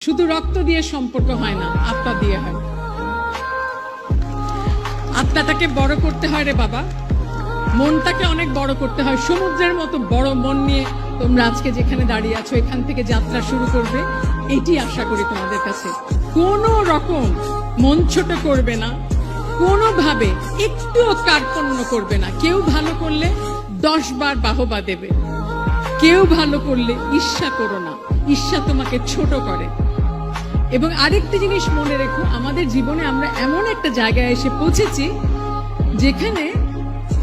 শুধু রক্ত দিয়ে সম্পর্ক হয় না, আত্মা দিয়ে হয়। আত্মাটাকে বড় করতে হয় রে বাবা, মনটাকে অনেক বড় করতে হয়। সমুদ্রের মতো বড় মন নিয়ে তোমরা আজকে যেখানে দাঁড়িয়ে আছো, এখান থেকে যাত্রা শুরু করবে, এটি আশা করি তোমাদের কাছে। কোনো রকম মন ছোট করবে না, কোনোভাবে একটুও কার্পণ্য করবে না। কেউ ভালো করলে 10 বার বাহবা দেবে, কেউ ভালো করলে ঈর্ষা করো না, ঈর্ষা তোমাকে ছোট করে। এবং আরেকটি জিনিস মনে রেখো, আমাদের জীবনে আমরা এমন একটা জায়গায় এসে পৌঁছেছি যেখানে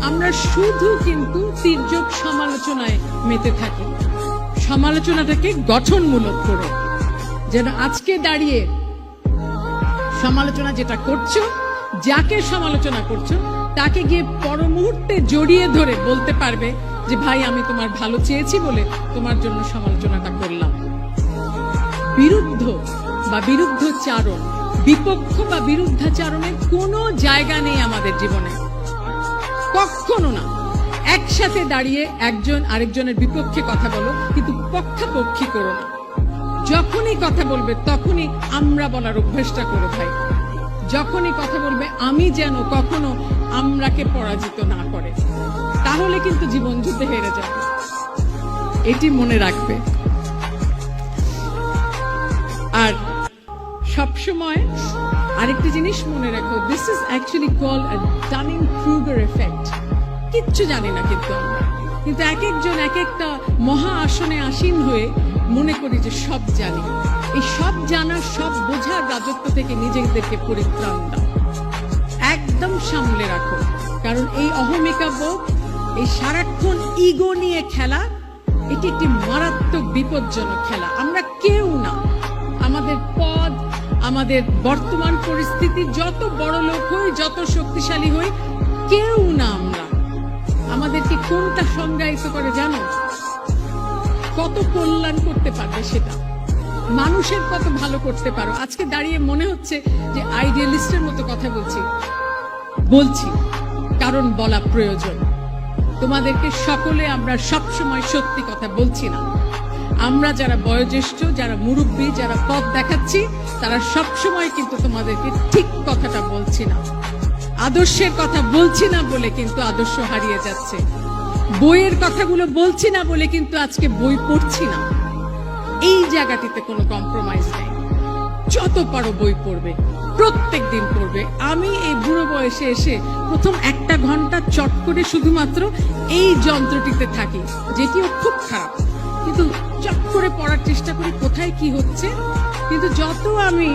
আমরা শুধু কিন্তু তির্যক সমালোচনায় মেতে থাকি। সমালোচনাটাকে গঠনমূলক করো, যেন আজকে দাঁড়িয়ে সমালোচনা যেটা করছো, যাকে সমালোচনা করছো তাকে গিয়ে পর মুহূর্তে জড়িয়ে ধরে বলতে পারবে যে ভাই, আমি তোমার ভালো চেয়েছি বলে তোমার জন্য সমালোচনাটা করলাম। বিরুদ্ধ বা বিরুদ্ধচারণ, বিপক্ষ বা বিরুদ্ধাচারণের কোনো জায়গা নেই আমাদের জীবনে, কখনো না। একসাথে দাঁড়িয়ে একজন আরেকজনের বিপক্ষে কথা বলো, কিন্তু পক্ষাপক্ষী করো না। যখনই কথা বলবে তখনই আমরা বলার অভ্যাসটা করো ভাই। যখনই কথা বলবে আমি যেন কখনো আমরাকে পরাজিত না করে, তাহলে কিন্তু জীবন যুদ্ধে হেরে যাবে, এটি মনে রাখবে। আর সবসময় আরেকটি জিনিস মনে রাখো, this is actually called a Dunning Kruger effect. কিচ্ছু জানি না কিন্তু আমরা, কিন্তু এক একজন এক একটা মহা আসনে আসীন হয়ে মনে করি যে সব জানি। এই সব জানার, সব বোঝার রাজত্ব থেকে নিজেদেরকে পরিত্রাণ দাও, একদম সামলে রাখো। কারণ এই অহমিকা বোধ, এই সারাক্ষণ ইগো নিয়ে খেলা, এটি একটি মারাত্মক বিপজ্জনক খেলা। আমরা কেউ না, আমাদের পদ, আমাদের বর্তমান পরিস্থিতি, যত বড় লোক হই, যত শক্তিশালী হই, কেউ না আমরা। আমাদেরকে কোনটা সংজ্ঞায়িত করে জানো? কত কল্যাণ করতে পারবে সেটা, মানুষের কত ভালো করতে পারো। আজকে দাঁড়িয়ে মনে হচ্ছে যে আইডিয়ালিস্টের মতো কথা বলছি, কারণ বলা প্রয়োজন। তোমাদেরকে সকলে আমরা সবসময় সত্যি কথা বলছি না। আমরা যারা বয়োজ্যেষ্ঠ, যারা মুরব্বী, যারা পথ দেখাচ্ছি, তারা সবসময় কিন্তু তোমাদেরকে ঠিক কথাটা বলছি না। আদর্শের কথা বলছি না বলে কিন্তু আদর্শ হারিয়ে যাচ্ছে। বইয়ের কথাগুলো বলছি না বলে কিন্তু আজকে বই পড়ছি না। এই জায়গাটিতে কোনো কম্প্রোমাইজ নেই। যত পারো বই পড়বে, প্রত্যেক দিন পড়বে। আমি এই বুড়ো বয়সে এসে প্রথম 1 ঘন্টা চট করে শুধুমাত্র এই যন্ত্রটিতে থাকি, যেটিও খুব খারাপ, কিন্তু চট করে পড়ার চেষ্টা করি কোথায় কি হচ্ছে। কিন্তু যত আমি